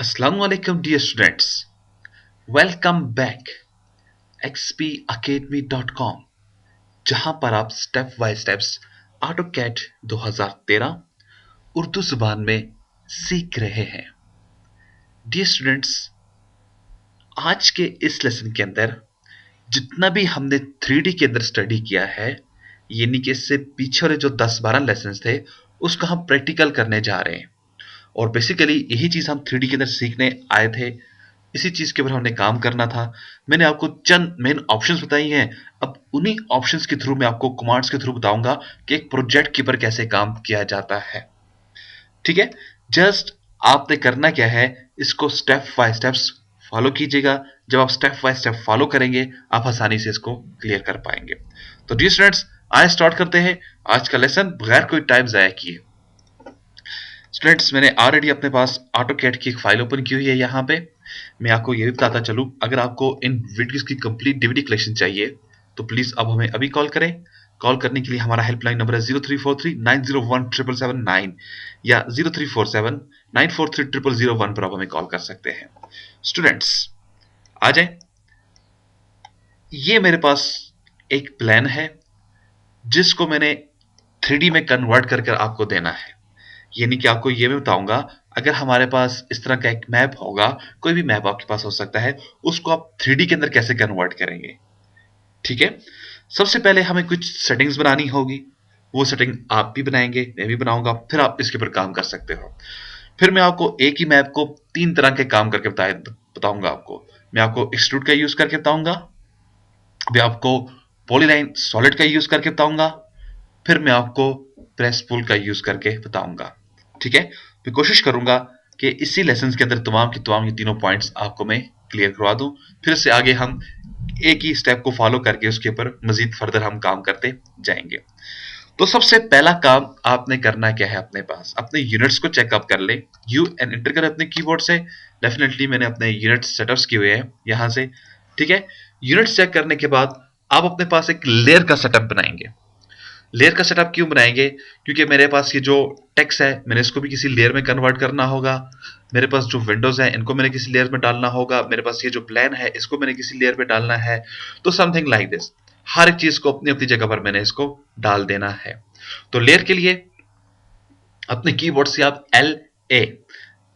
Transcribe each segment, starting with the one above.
Assalamualaikum dear students. Welcome back xpacademy.com जहां पर आप step by steps AutoCAD 2013 Urdu जुबान में सीख रहे हैं। डियर स्टूडेंट्स, आज के इस लेसन के अंदर जितना भी हमने 3D के अंदर स्टडी किया है, यानी कि इससे पीछे वाले जो 10-12 लेसन थे उसका हम प्रैक्टिकल करने जा रहे हैं। और बेसिकली यही चीज हम 3D के अंदर सीखने आए थे, इसी चीज के ऊपर हमने काम करना था। मैंने आपको चंद मेन ऑप्शंस बताई हैं। अब उन्हीं ऑप्शंस के थ्रू मैं आपको कमांड्स के थ्रू बताऊंगा कि एक प्रोजेक्ट के ऊपर कैसे काम किया जाता है। ठीक है, जस्ट आपने करना क्या है, इसको स्टेप बाय स्टेप्स फॉलो कीजिएगा। जब आप स्टेप बाय स्टेप फॉलो करेंगे आप आसानी से इसको क्लियर कर पाएंगे। तो डियर स्टूडेंट्स, आइए स्टार्ट करते हैं आज का लेसन बगैर कोई टाइम जाया किए। स्टूडेंट्स, मैंने ऑलरेडी अपने पास AutoCAD की एक फाइल ओपन की हुई है। यहाँ पे मैं आपको ये भी बताता चलूँ, अगर आपको इन वीडियोस की कंप्लीट डीवीडी कलेक्शन चाहिए तो प्लीज अब हमें अभी कॉल करें। कॉल करने के लिए हमारा हेल्पलाइन नंबर है 0343901779 या 0347943001 पर आप हमें कॉल कर सकते हैं। स्टूडेंट्स आ जाए, ये मेरे पास एक प्लान है जिसको मैंने 3D में कन्वर्ट करके आपको देना है। यानी कि आपको ये मैं बताऊंगा, अगर हमारे पास इस तरह का एक मैप होगा, कोई भी मैप आपके पास हो सकता है, उसको आप 3D के अंदर कैसे कन्वर्ट करेंगे। ठीक है, सबसे पहले हमें कुछ सेटिंग्स बनानी होगी। वो सेटिंग आप भी बनाएंगे, मैं भी बनाऊंगा, फिर आप इसके ऊपर काम कर सकते हो। फिर मैं आपको एक ही मैप को 3 तरह के काम करके बताऊंगा आपको। मैं आपको एक्सट्रूड का यूज करके बताऊंगा, मैं आपको पॉलीलाइन सॉलिड का यूज करके बताऊंगा, फिर मैं आपको प्रेस पुल का यूज करके बताऊंगा। ठीक है, मैं कोशिश करूंगा कि इसी लेसन के अंदर तमाम की तमाम ये तीनों पॉइंट्स आपको मैं क्लियर करवा दूं। फिर से आगे हम एक ही स्टेप को फॉलो करके उसके ऊपर मजीद फर्दर हम काम करते जाएंगे। तो सबसे पहला काम आपने करना क्या है, अपने पास अपने यूनिट्स को चेकअप कर ले। यू एन एंटर करें अपने कीबोर्ड से। डेफिनेटली मैंने अपने यूनिट्स सेटअप्स किए हुए हैं यहां से। ठीक है, यूनिट्स चेक करने के बाद आप अपने पास एक लेयर का सेटअप बनाएंगे। लेयर का सेटअप क्यों बनाएंगे, क्योंकि मेरे पास ये जो टेक्स्ट है मैंने इसको भी किसी लेयर में कन्वर्ट करना होगा। मेरे पास जो विंडोज है इनको मैंने किसी लेयर में डालना होगा। मेरे पास ये जो प्लान है इसको मैंने किसी लेयर में डालना है। तो समथिंग लाइक दिस, हर एक चीज को अपनी अपनी जगह पर मैंने इसको डाल देना है। तो लेयर के लिए अपने कीबोर्ड से आप एल ए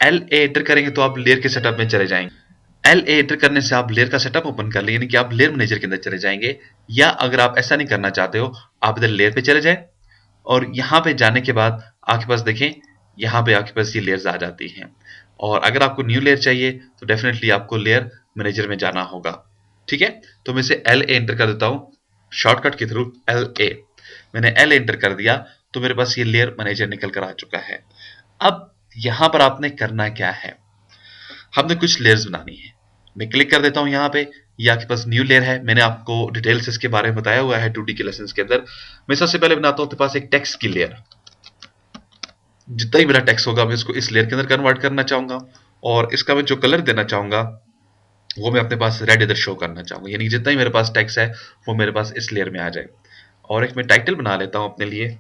एंटर करेंगे तो आप लेयर के सेटअप में चले जाएंगे। एल ए एंटर करने से आप लेयर का सेटअप ओपन कर लें, यानी कि आप लेयर मैनेजर के अंदर चले जाएंगे। या अगर आप ऐसा नहीं करना चाहते हो, आप इधर लेयर पे चले जाएं और यहां पे जाने के बाद आपके पास देखें, यहां पे आपके पास ये लेयर्स आ जाती हैं। और अगर आपको न्यू लेयर चाहिए तो डेफिनेटली आपको लेयर मैनेजर में जाना होगा। ठीक है, तो मैं इसे एल ए एंटर कर देता हूं शॉर्टकट के थ्रू। एल ए मैंने एल एंटर कर दिया तो मेरे पास ये लेयर मैनेजर निकल कर आ चुका है। अब यहां पर आपने करना क्या है, हमने कुछ लेयर्स बनानी है। मैं क्लिक कर देता हूं यहाँ पे, ये आपके पास न्यू लेयर है। मैंने आपको डिटेल्स इसके बारे में बताया हुआ है 2D के लेसन के अंदर। मैं सबसे पहले बनाता हूं अपने पास एक टेक्स्ट की लेयर। जितना ही मेरा टेक्स्ट होगा मैं इसको इस लेयर के अंदर कन्वर्ट करना चाहूंगा, और इसका मैं जो कलर देना चाहूंगा वो मैं अपने पास रेड इधर शो करना चाहूंगा, यानी जितना ही मेरे पास टेक्स्ट है वो मेरे पास इस लेयर में आ जाए। और एक मैं टाइटल बना लेता हूं अपने लिए।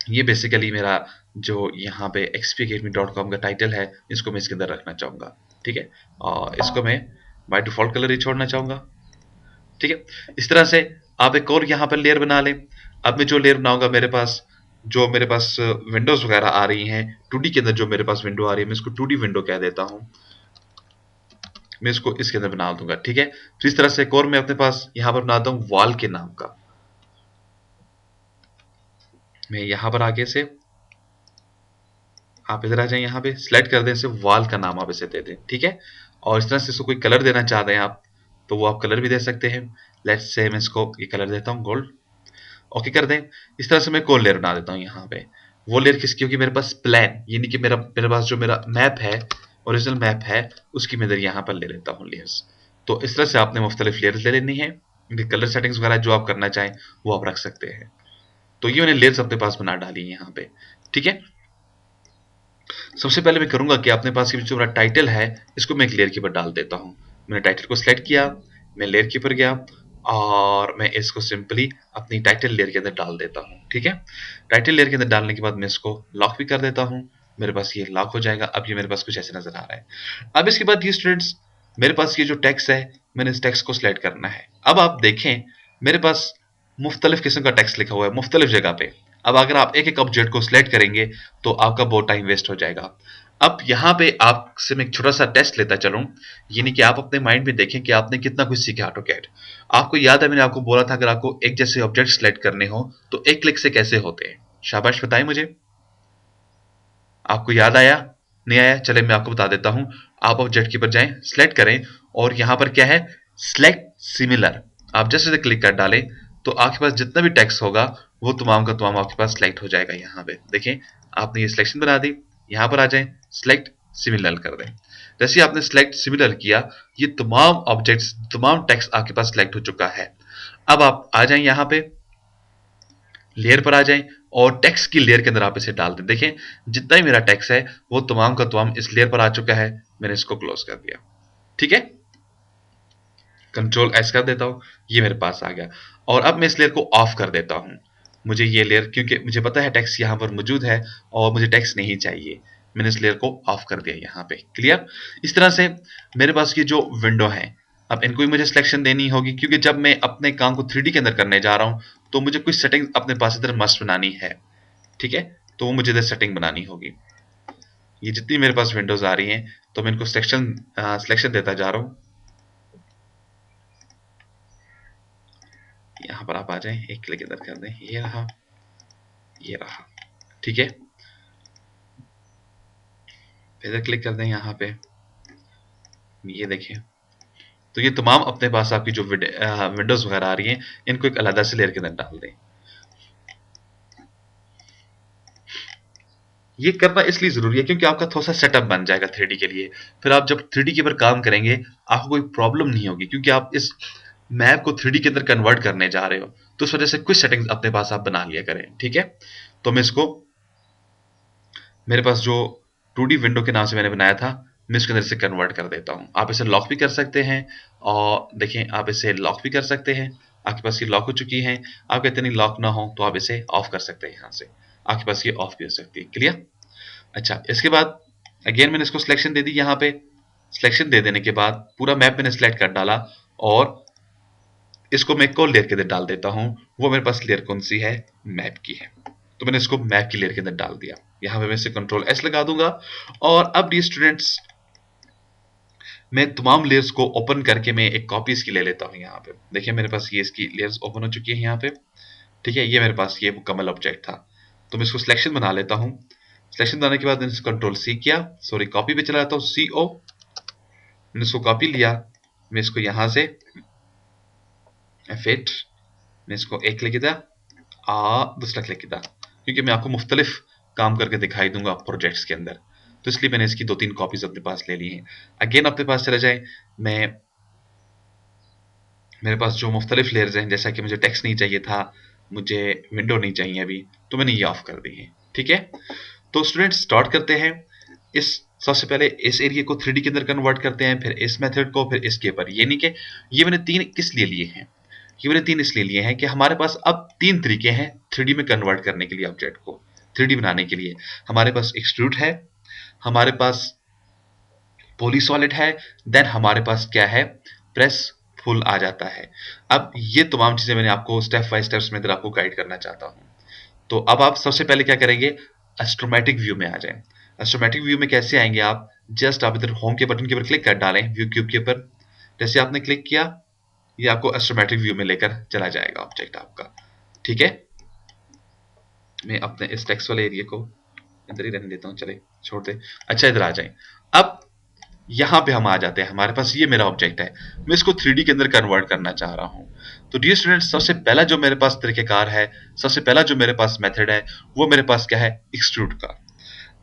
ये बेसिकली मेरा जो यहाँ पे xpacademy.com का टाइटल है, इसको मैं इसके अंदर रखना चाहूंगा। ठीक है, और इसको मैं बाय डिफॉल्ट कलर ही छोड़ना चाहूंगा। ठीक है, इस तरह से आप एक और यहाँ पर लेयर बना लें। अब मैं जो लेयर बनाऊंगा, मेरे पास विंडोज वगैरह आ रही हैं 2D के अंदर, जो मेरे पास विंडो आ रही है मैं इसको 2D विंडो कह देता हूं। मैं इसको इसके अंदर बना दूंगा। ठीक है, तो इस तरह से एक और मैं अपने पास यहाँ पर बनाता हूँ वॉल के नाम का। मैं यहाँ पर आगे से आप इधर आ जाए, यहाँ पे सिलेक्ट कर दें, इसे वॉल का नाम आप इसे दे दें। ठीक है, और इस तरह से इसको कोई कलर देना चाहते हैं आप तो वो आप कलर भी दे सकते हैं। लेट्स से मैं इसको ये कलर देता हूँ गोल्ड। ओके कर दें। इस तरह से मैं कोल लेयर बना देता हूँ यहाँ पे। वो लेयर किसकी, क्योंकि मेरे पास प्लान, यानी कि मेरे पास जो मेरा मैप है, ओरिजिनल मैप है, उसकी मैं इधर यहाँ पर ले लेता हूँ लेयर्स। तो इस तरह से आपने मुख्तलिफ लेयर्स ले लेनी है। कलर सेटिंग्स वगैरह जो आप करना चाहें वो आप रख सकते हैं। तो ये मैंने लेयर्स अपने पास बना डाली है यहाँ पे। ठीक है, सबसे पहले मैं करूंगा कि अपने पास जो मेरा टाइटल है इसको मैं एक लेयर के ऊपर डाल देता हूं। मैंने टाइटल को सिलेक्ट किया, मैं लेयर के ऊपर गया और मैं इसको सिंपली अपनी टाइटल लेयर के अंदर डाल देता हूं। ठीक है, टाइटल लेयर के अंदर डालने के बाद मैं इसको लॉक भी कर देता हूं। मेरे पास ये लॉक हो जाएगा। अब ये मेरे पास कुछ ऐसे नजर आ रहा है। अब इसके बाद ये स्टूडेंट्स, मेरे पास ये जो टेक्स्ट है, मैंने इस टेक्स्ट को सिलेक्ट करना है। अब आप देखें मेरे पास मुख्तलिफ किस्म का टेक्स्ट लिखा हुआ है मुख्तलिफ जगह पे। अब अगर आप एक एक ऑब्जेक्ट को सिलेक्ट करेंगे तो आपका बहुत टाइम वेस्ट हो जाएगा। अब यहाँ पे आपसे मैं एक छोटा सा टेस्ट लेता चलूं, यानी कि आप अपने माइंड में देखें कि आपने कितना कुछ सीखा ऑटोकैड। आपको याद है मैंने आपको बोला था अगर आपको एक जैसे ऑब्जेक्ट सिलेक्ट करने हो तो एक क्लिक से कैसे होते हैं। शाबाश बताएं मुझे, आपको याद आया नहीं आया? चले मैं आपको बता देता हूं। आप ऑब्जेक्ट के ऊपर जाएं, सिलेक्ट करें और यहां पर क्या है, सिलेक्ट सिमिलर। आप जैसे क्लिक कर डालें तो आपके पास जितना भी टेक्स्ट होगा वो तमाम का तमाम आपके पास सिलेक्ट हो जाएगा। यहाँ पे देखें आपने ये सिलेक्शन बना दी। यहां पर आ जाएं, सिलेक्ट सिमिलर कर दें। जैसे आपने सिलेक्ट सिमिलर किया, ये तमाम ऑब्जेक्ट्स तमाम टेक्स्ट आपके पास सिलेक्ट हो चुका है। अब आप आ जाएं यहाँ पे लेयर पर आ जाएं और टेक्स्ट की लेयर के अंदर आप इसे डाल दें। देखें जितना ही मेरा टेक्स्ट है वो तमाम का तमाम इस लेयर पर आ चुका है। मैंने इसको क्लोज कर दिया, ठीक है। कंट्रोल एस कर देता हूं, ये मेरे पास आ गया। और अब मैं इस लेयर को ऑफ कर देता हूं। मुझे ये लेयर, क्योंकि मुझे पता है टेक्स्ट यहां पर मौजूद है और मुझे टेक्स्ट नहीं चाहिए, मैंने इस लेयर को ऑफ कर दिया यहां पे। क्लियर? इस तरह से मेरे पास ये जो विंडो है, अब इनको भी मुझे सिलेक्शन देनी होगी क्योंकि जब मैं अपने काम को 3D के अंदर करने जा रहा हूं तो मुझे कुछ सेटिंग अपने पास इधर मस्ट बनानी है, ठीक है। तो वो मुझे इधर सेटिंग बनानी होगी। ये जितनी मेरे पास विंडोज आ रही हैं तो मैं इनको सिलेक्शन देता जा रहा हूं। यहाँ पर आप आ जाएं, एक क्लिक इधर कर दें, ये रहा, ये रहा, ठीक है। इधर क्लिक कर दें यहाँ पे, ये देखें। तो ये तमाम अपने पास आपकी जो विंडोज वगैरह आ रही हैं इनको एक अलग से लेयर के अंदर डाल दें। ये करना इसलिए जरूरी है क्योंकि आपका थोड़ा सा सेटअप बन जाएगा 3D के लिए। फिर आप जब 3D के ऊपर काम करेंगे आपको कोई प्रॉब्लम नहीं होगी क्योंकि आप इस मैप को 3D के अंदर कन्वर्ट करने जा रहे हो। तो उस वजह से कुछ सेटिंग्स अपने पास आप बना लिया करें, ठीक है। तो मैं इसको, मेरे पास जो 2D विंडो के नाम से मैंने बनाया था, मैं इसके अंदर से कन्वर्ट कर देता हूँ। आप इसे लॉक भी कर सकते हैं और देखें आप इसे लॉक भी कर सकते हैं। आपके पास ये लॉक हो चुकी है। आप कहते नहीं लॉक ना हो तो आप इसे ऑफ कर सकते हैं। यहाँ से आपके पास ये ऑफ भी हो सकती है। क्लियर? अच्छा, इसके बाद अगेन मैंने इसको सिलेक्शन दे दी। यहाँ पे सिलेक्शन दे देने के बाद पूरा मैप मैंने सिलेक्ट कर डाला और इसको मैं एक और लेयर के अंदर डाल देता हूँ। वो मेरे पास लेयर कौन सी है? मैप की है। तो मैंने इसको मैप की लेयर के अंदर डाल दिया। यहाँ पे मैं इसे कंट्रोल एस लगा दूंगा और अब ये स्टूडेंट्स मैं तमाम लेयर्स को ओपन करके मैं एक कॉपी इसकी ले लेता हूँ। यहाँ पे देखिए मेरे पास ये इसकी लेयर्स ओपन हो चुकी है यहाँ पे, ठीक है। ये मेरे पास ये मुकम्मल ऑब्जेक्ट था। तो मैं इसको सिलेक्शन बना लेता हूँ। सिलेक्शन बनाने के बाद मैंने कंट्रोल सी किया, सॉरी कॉपी पे चला जाता हूँ, CO। मैंने इसको कॉपी लिया, मैं इसको यहाँ से F8, मैं इसको एक क्लिक किया, दूसरा क्लिक किया क्योंकि मैं आपको मुख्तलिफ काम करके दिखाई दूंगा प्रोजेक्ट्स के अंदर। तो इसलिए मैंने इसकी 2-3 कॉपीज अपने पास ले ली हैं। अगेन अपने पास चले जाए, मैं मेरे पास जो मुख्तलिफ लेयर्स हैं, जैसा कि मुझे टेक्स्ट नहीं चाहिए था, मुझे विंडो नहीं चाहिए अभी, तो मैंने ये ऑफ कर दी है, ठीक है। तो स्टूडेंट्स स्टार्ट करते हैं। इस सबसे पहले इस एरिया को 3D के अंदर कन्वर्ट करते हैं, फिर इस मेथड को, फिर इसके ऊपर। ये नहीं कि ये मैंने 3 किस लिए लिए हैं, ये मैंने 3 इसलिए लिए हैं कि हमारे पास अब 3 तरीके हैं 3D में कन्वर्ट करने के लिए, ऑब्जेक्ट को 3D बनाने के लिए। हमारे पास एक्सट्रूड है, हमारे पास पॉली सॉलिड है, देन हमारे पास क्या है, प्रेस फुल आ जाता है। अब ये तमाम चीजें मैंने आपको स्टेप बाय स्टेप्स में आपको गाइड करना चाहता हूं। तो अब आप सबसे पहले क्या करेंगे, एस्ट्रोमेटिक व्यू में आ जाएं। एस्ट्रोमेटिक व्यू में कैसे आएंगे आप, जस्ट आप इधर होम के बटन के ऊपर क्लिक कर डालें, व्यू क्यूब के ऊपर। जैसे आपने क्लिक किया ये आपको एस्ट्रोमेटिक व्यू में लेकर चला जाएगा ऑब्जेक्ट आपका, ठीक है। मैं अपने इस टेक्स्ट वाले एरिया को इधर ही रहने देता हूं, चले छोड़ दे। अच्छा इधर आ जाएं। अब यहां पे हम आ जाते हैं, हमारे पास ये मेरा ऑब्जेक्ट है, मैं इसको 3D के अंदर कन्वर्ट करना चाह रहा हूं। तो डियर स्टूडेंट्स सबसे पहला जो मेरे पास तरीकेकार है, सबसे पहला जो मेरे पास मेथड है, वो मेरे पास क्या है, एक्सट्रूड का।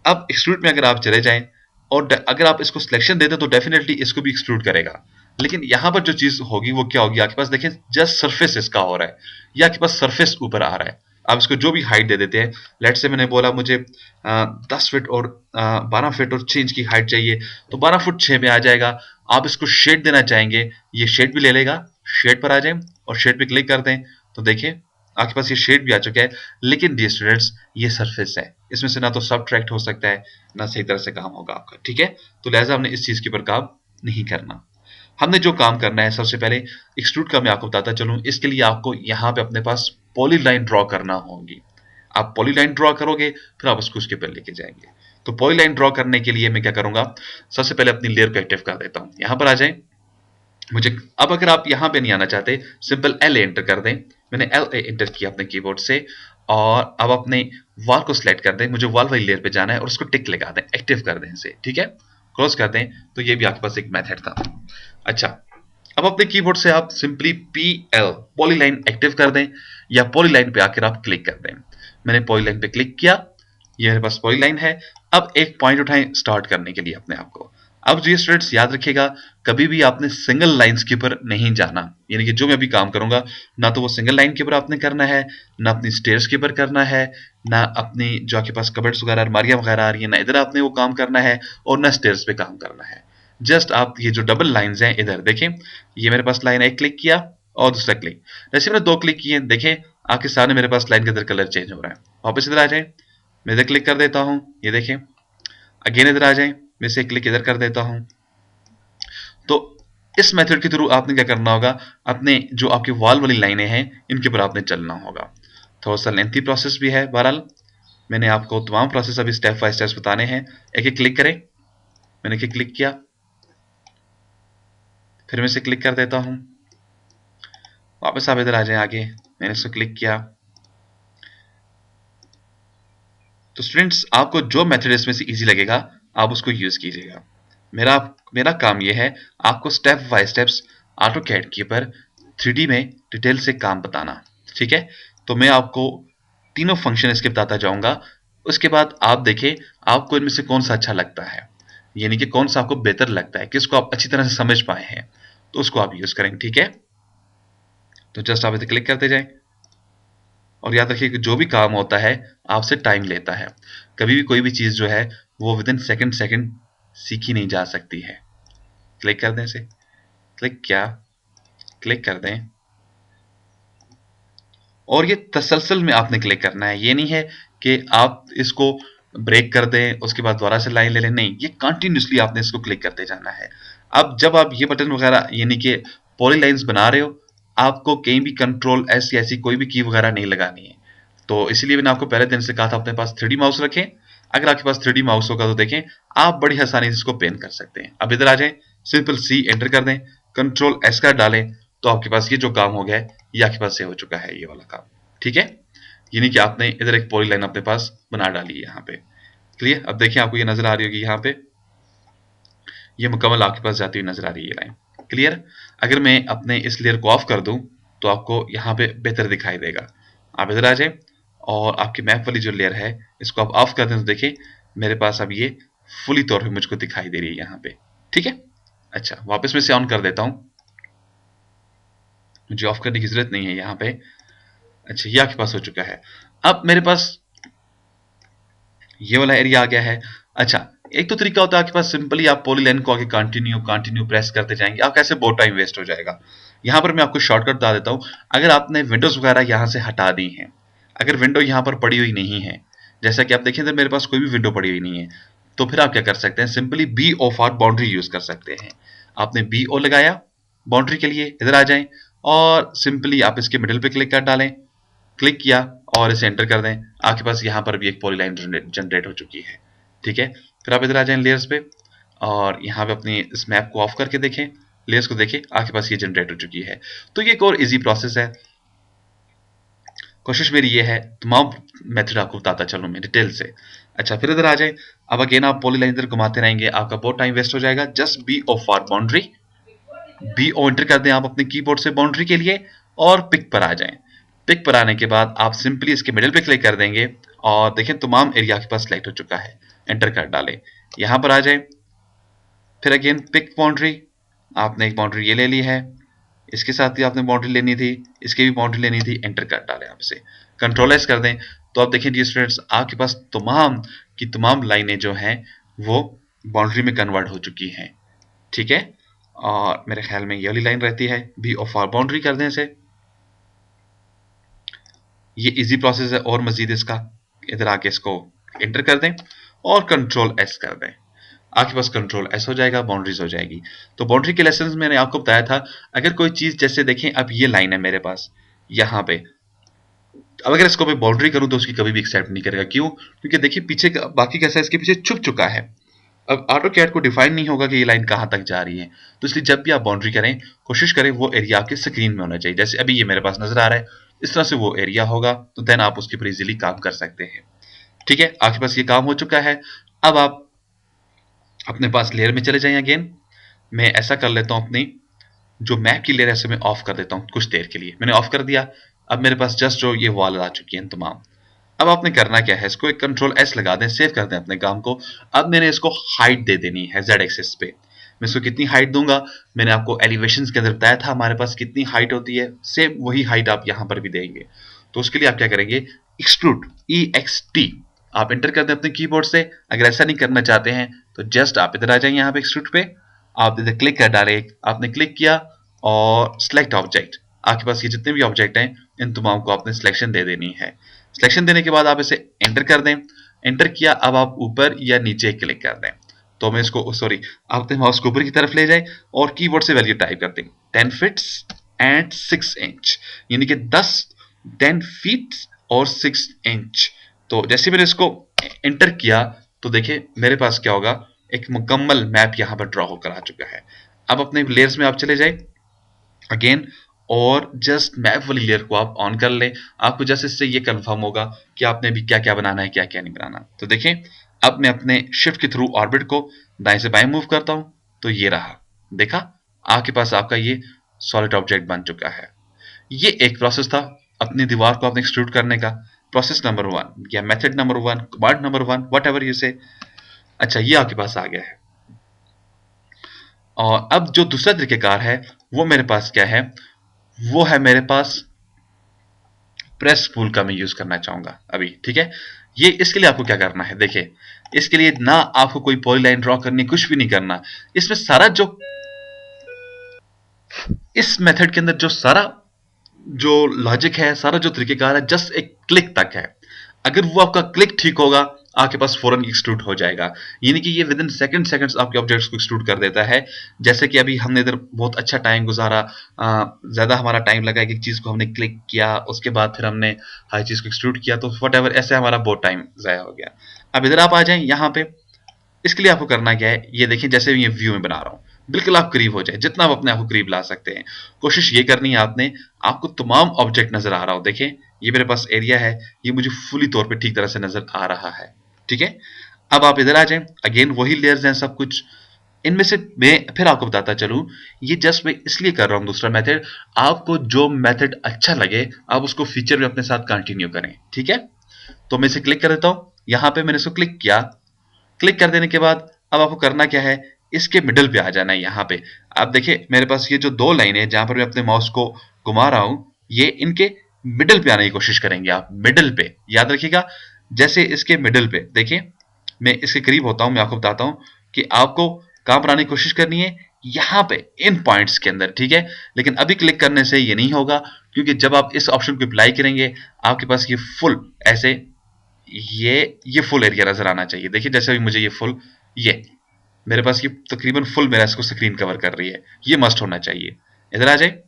अब एक्सट्रूड में अगर आप चले जाएं और अगर आप इसको सिलेक्शन दे दें तो डेफिनेटली इसको भी एक्सट्रूड करेगा। लेकिन यहां पर जो चीज होगी वो क्या होगी, आपके पास देखें जस्ट सरफेस इसका हो रहा है, या आपके पास सरफेस ऊपर आ रहा है। आप इसको जो भी हाइट दे देते हैं, लेट से मैंने बोला मुझे 10 फीट और 12 फीट और 6 इंच की हाइट चाहिए, तो 12 फुट 6 में आ जाएगा। आप इसको शेड देना चाहेंगे, ये शेड भी ले लेगा। शेड पर आ जाए और शेड पे क्लिक कर दें तो देखिए आपके पास ये शेड भी आ चुका है, लेकिन डियर स्टूडेंट्स ये सरफेस है, इसमें से ना तो सबट्रैक्ट हो सकता है, ना सही तरह से काम होगा आपका, ठीक है। तो लिहाजा हमने इस चीज के ऊपर काम नहीं करना। हमने जो काम करना है, सबसे पहले एक्सट्रूड का मैं आपको बताता चलूं। इसके लिए आपको यहाँ पे अपने पास पॉलीलाइन ड्रॉ करना होगी। आप पॉलीलाइन ड्रॉ करोगे, फिर आप उसको उसके पर लेके जाएंगे। तो पॉलीलाइन ड्रॉ करने के लिए मैं क्या करूंगा, सबसे पहले अपनी लेयर को एक्टिव कर देता हूं। यहां पर आ जाए मुझे। अब अगर आप यहां पे नहीं आना चाहते, सिंपल एल एंटर कर दें। मैंने एल ए एंटर किया अपने कीबोर्ड से, और अब अपने वॉल को सिलेक्ट कर दें। मुझे वॉल वाली लेयर पे जाना है और उसको टिक लगा दें, एक्टिव कर दें इसे, ठीक है। क्लोज कर दें। तो ये भी आपके पास एक मेथड था। अच्छा, अब अपने कीबोर्ड से आप simply P L polyline active कर दें, या पॉलीलाइन पे आकर आप क्लिक कर दें। मैंने पॉलीलाइन पे क्लिक किया, ये मेरे पास पॉलीलाइन है। अब एक पॉइंट उठाएं स्टार्ट करने के लिए अपने आप को। अब जी स्टूडेंट्स याद रखिएगा, कभी भी आपने सिंगल लाइंस के ऊपर नहीं जाना। यानी कि जो मैं अभी काम करूंगा, ना तो वो सिंगल लाइन के ऊपर आपने करना है, ना अपनी स्टेयर्स के ऊपर करना है, ना अपनी जो आपके पास कबर्ड्स वगैरह अलमारियां वगैरह आ रही है, ना इधर आपने वो काम करना है, और ना स्टेयर्स पे काम करना है। जस्ट आप ये जो डबल लाइंस हैं इधर देखें, ये मेरे पास लाइन एक क्लिक किया और दूसरा क्लिक, जैसे मैंने दो क्लिक किए, देखें आपके सामने मेरे पास लाइन का इधर कलर चेंज हो रहा है। वापस इधर आ जाए, मैं इधर क्लिक कर देता हूं, ये देखें। अगेन इधर आ जाए, मैं इसे क्लिक इधर कर देता हूं। तो इस मेथड के थ्रू आपने क्या करना होगा, अपने जो आपकी वॉल वाली लाइनें हैं इनके ऊपर आपने चलना होगा। थोड़ा सा लेंथी प्रोसेस भी है, बहरहाल मैंने आपको तमाम प्रोसेस अभी स्टेप बाय स्टेप बताने हैं। एक एक क्लिक करें, मैंने एक क्लिक किया, फिर मैं इसे क्लिक कर देता हूं। वापस आप इधर आ जाए आगे, मैंने इसे क्लिक किया। तो स्टूडेंट्स आपको जो मेथड इसमें से इजी लगेगा आप उसको यूज कीजिएगा। मेरा मेरा काम यह है आपको स्टेप बाय स्टेप्स ऑटोकैड के ऊपर 3D में डिटेल से काम बताना, ठीक है। तो मैं आपको तीनों फंक्शन इसके बताता जाऊंगा, उसके बाद आप देखें आपको इनमें से कौन सा अच्छा लगता है, यानी कि कौन सा आपको बेहतर लगता है, किसको आप अच्छी तरह से समझ पाए हैं, तो उसको आप यूज करेंगे, ठीक है। तो जस्ट आप इसे क्लिक करते जाएं, और याद रखिए कि जो भी काम होता है आपसे टाइम लेता है। कभी भी कोई भी चीज जो है वो विद इन सेकंड सेकंड सीखी नहीं जा सकती है। क्लिक कर दें इसे, क्लिक किया, क्लिक कर दें, और ये तसलसल में आपने क्लिक करना है। ये नहीं है कि आप इसको ब्रेक कर दें उसके बाद दोबारा से लाइन ले लें, नहीं, ये कंटिन्यूसली आपने इसको क्लिक करते जाना है। अब जब आप ये बटन वगैरह यानी कि पॉली लाइंस बना रहे हो, आपको कहीं भी कंट्रोल ऐसी ऐसी कोई भी की वगैरह नहीं लगानी है। तो इसीलिए मैंने आपको पहले दिन से कहा था अपने पास 3D माउस रखें। अगर आपके पास 3D माउस होगा तो देखें आप बड़ी आसानी से इसको पेन कर सकते हैं। अब इधर आ जाएं, सिंपल सी एंटर कर दें, कंट्रोल एस कर डालें, तो आपके पास ये जो काम हो गया है ये आपके पास से हो चुका है, ये वाला काम, ठीक है। यानी कि आपने इधर एक पॉली लाइन अपने पास बना डाली है यहाँ पे। क्लियर। अब देखिए आपको ये नजर आ रही होगी, यहाँ पे ये मुकम्मल आपके पास जाती हुई नजर आ रही है लाइन। क्लियर। अगर मैं अपने इस लेयर को ऑफ कर दूं तो आपको यहाँ पे बेहतर दिखाई देगा। आप इधर आ जाए, और आपकी मैप वाली जो लेयर है इसको आप ऑफ कर दें, तो देखिए मेरे पास अब ये फुली तौर पे मुझको दिखाई दे रही है यहाँ पे, ठीक है। अच्छा, वापस मैं इसे ऑन कर देता हूँ, मुझे ऑफ करने की जरूरत नहीं है यहाँ पे। अच्छा, ये आपके पास हो चुका है। अब मेरे पास ये वाला एरिया आ गया है। अच्छा, एक तो तरीका होता है आपके पास, सिंपली आप पॉलीलाइन को आगे कंटिन्यू कंटिन्यू प्रेस करते जाएंगे, आप कैसे बहुत टाइम वेस्ट हो जाएगा। यहां पर मैं आपको शॉर्टकट बता देता हूं। अगर आपने विंडोज वगैरह यहां से हटा दी हैं, अगर विंडो यहां पर पड़ी हुई नहीं है, जैसा कि आप देखें तो मेरे पास कोई भी विंडो पड़ी हुई नहीं है, तो फिर आप क्या कर सकते हैं, simply B O for boundary use कर सकते हैं। आपने बी ओ लगाया बाउंड्री के लिए, इधर आ जाएं, और सिंपली आप इसके मिडिल पे क्लिक कर डालें, क्लिक किया और इसे एंटर कर दें, आपके पास यहां पर भी एक पॉलीलाइन जनरेट हो चुकी है, ठीक है। फिर आप इधर आ जाएं लेयर्स पे, और यहाँ पे अपनी इस मैप को ऑफ करके देखें, लेयर्स को देखें, आपके पास ये जनरेट हो चुकी है। तो ये एक और इजी प्रोसेस है। कोशिश मेरी ये है तमाम मेथड आपको बताता चलूं मैं डिटेल से। अच्छा, फिर इधर आ जाए। अब अगेन आप पॉलीलाइन इधर घुमाते रहेंगे, आपका बहुत टाइम वेस्ट हो जाएगा। Just B O for boundary, B O enter कर दें आप अपने कीबोर्ड से बाउंड्री के लिए, और पिक पर आ जाएं। पिक पर आने के बाद आप सिंपली इसके मिडिल पे क्लिक कर देंगे, और देखें तमाम एरिया के पास सिलेक्ट हो चुका है। एंटर कर डालें, यहां पर आ जाए, फिर अगेन पिक बाउंड्री, आपने एक बाउंड्री ये ले ली है, इसके साथ भी आपने बाउंड्री लेनी थी, इसकी भी बाउंड्री लेनी थी, एंटर कर डालें, आप इसे कंट्रोल एस कर दें, तो आप देखें डियर स्टूडेंट्स आपके पास तमाम की तमाम लाइनें जो हैं वो बाउंड्री में कन्वर्ट हो चुकी हैं, ठीक है। और मेरे ख्याल में ये वाली लाइन रहती है, बी ऑफ आर बाउंड्री कर दें इसे, ये इजी प्रोसेस है। और मजीद इसका इधर आके इसको एंटर कर दें और कंट्रोल एस कर दें, आपके पास कंट्रोल एस हो जाएगा, बाउंड्रीज हो जाएगी। तो बाउंड्री के लेसन मैंने आपको बताया था, अगर कोई चीज जैसे देखें अब ये लाइन है मेरे पास यहाँ पे, अब अगर इसको मैं बाउंड्री करूं तो उसकी कभी भी एक्सेप्ट नहीं करेगा। क्यों? क्योंकि देखिए पीछे का बाकी कैसा है, इसके पीछे छुप चुका है। अब ऑटो कैड को डिफाइन नहीं होगा कि ये लाइन कहां तक जा रही है, तो इसलिए जब भी आप बाउंड्री करें कोशिश करें वो एरिया आपके स्क्रीन में होना चाहिए। जैसे अभी ये मेरे पास नजर आ रहा है, इस तरह से वो एरिया होगा, तो देन आप उसके ऊपर इजीली काम कर सकते हैं। ठीक है, आपके पास ये काम हो चुका है। अब आप अपने पास लेयर में चले जाएं अगेन। मैं ऐसा कर लेता हूं, अपनी जो मैप की लेयर है मैं ऑफ कर देता हूं कुछ देर के लिए। मैंने ऑफ कर दिया। अब मेरे पास जस्ट जो ये वॉल आ चुकी है तमाम। अब आपने करना क्या है, इसको एक कंट्रोल एस लगा दें, सेव कर दें अपने काम को। अब मैंने इसको हाइट दे देनी है जेड एक्सिस पे। मैं इसको कितनी हाइट दूंगा, मैंने आपको एलिवेशंस के अंदर बताया था हमारे पास कितनी हाइट होती है, सेम वही हाइट आप यहां पर भी देंगे। तो उसके लिए आप क्या करेंगे, एक्सट्रूड EXT आप एंटर कर दें अपने कीबोर्ड से। अगर ऐसा नहीं करना चाहते हैं तो जस्ट आप इधर आ जाएं, यहाँ पे एक्सट्रूड पे आप इधर क्लिक कर डालें। आपने क्लिक किया और सिलेक्ट ऑब्जेक्ट, आपके पास ये जितने भी ऑब्जेक्ट हैं इन तमाम को आपने सिलेक्शन दे देनी है। सिलेक्शन देने के बाद आप इसे एंटर कर दें। एंटर किया, अब आप ऊपर या नीचे क्लिक कर दें। तो मैं इसको सॉरी, आप अपने माउस को ऊपर की तरफ ले जाए और कीबोर्ड से वैल्यू टाइप कर दें 10 फीट्स एंड 6 इंच, यानी कि 10 फीट और 6 इंच। तो जैसे मैंने इसको एंटर किया तो देखिए मेरे पास क्या होगा, एक मुकम्मल मैप यहां पर ड्रॉ होकर आ चुका है। अब अपने लेयर्स में आप चले जाए अगेन और जस्ट मैप वाली लेयर को आप ऑन कर लें। आपको जस्ट इससे ये कंफर्म होगा कि आपने भी क्या क्या बनाना है, क्या क्या नहीं बनाना। तो देखें अब मैं अपने शिफ्ट के थ्रू ऑर्बिट को दाएं से बाएं मूव करता हूं तो ये रहा, देखा आपके पास आपका ये सॉलिड ऑब्जेक्ट बन चुका है। ये एक प्रोसेस था अपनी दीवार को आपने एक्सट्रूड करने का, प्रोसेस नंबर 1 या method number 1, command number 1, what ever you से। अच्छा, ये आपके पास आ गया है। और अब जो दूसरा तरीकेकार है वो मेरे पास क्या है, वो है मेरे पास प्रेस पुल का मैं यूज करना चाहूंगा अभी। ठीक है, ये इसके लिए आपको क्या करना है, देखिए इसके लिए ना आपको कोई पॉलीलाइन ड्रॉ करनी, कुछ भी नहीं करना। इसमें सारा जो इस मेथड के अंदर जो सारा जो लॉजिक है, सारा जो तरीकेकार है, जस्ट एक क्लिक तक है। अगर वो आपका क्लिक ठीक होगा आपके पास फौरन एक्सट्रूड हो जाएगा, यानी कि ये विद इन सेकंड्स आपके ऑब्जेक्ट्स को एक्सट्रूड कर देता है। जैसे कि अभी हमने इधर बहुत अच्छा टाइम गुजारा, ज्यादा हमारा टाइम लगा, एक चीज को हमने क्लिक किया उसके बाद फिर हमने हर चीज को एक्सट्रूड किया, तो वट एवर ऐसे हमारा बहुत टाइम जाया हो गया। अब इधर आप आ जाए यहाँ पे, इसके लिए आपको करना क्या है, ये देखिए जैसे ये व्यू में बना रहा हूं, बिल्कुल आप करीब हो जाए, जितना आप अपने आप को करीब ला सकते हैं कोशिश ये करनी है आपने। आपको तमाम ऑब्जेक्ट नजर आ रहा हो, देखें ये मेरे पास एरिया है, ये मुझे फुली तौर पे ठीक तरह से नजर आ रहा है। ठीक है, अब आप इधर आ जाएं, अगेन वही लेयर्स हैं सब कुछ। इनमें से मैं फिर आपको बताता चलूं, ये जस्ट मैं इसलिए कर रहा हूं दूसरा मेथड, आपको जो मेथड अच्छा लगे आप उसको फीचर में अपने साथ कंटिन्यू करें। ठीक है, तो मैं इसे क्लिक कर देता हूं, यहां पे मैंने इसको क्लिक किया। क्लिक कर देने के बाद अब आपको करना क्या है, इसके मिडल पे आ जाना है। यहाँ पे आप देखिए मेरे पास ये जो दो लाइन है जहां पर मैं अपने माउस को घुमा रहा हूं, ये इनके मिडल पे आने की कोशिश करेंगे आप, मिडल पे याद रखिएगा। जैसे इसके मिडल पे देखिए, मैं इसके करीब होता हूं, मैं आपको बताता हूं कि आपको कहां पर आने की कोशिश करनी है, यहाँ पे इन पॉइंट्स के अंदर। ठीक है, लेकिन अभी क्लिक करने से ये नहीं होगा, क्योंकि जब आप इस ऑप्शन को अप्लाई करेंगे आपके पास ये फुल ऐसे ये फुल एरिया नजर आना चाहिए। देखिए जैसे भी मुझे ये फुल, ये मेरे पास ये तकरीबन फुल मेरा इसको स्क्रीन कवर कर रही है, ये मस्ट होना चाहिए। इधर आ जाए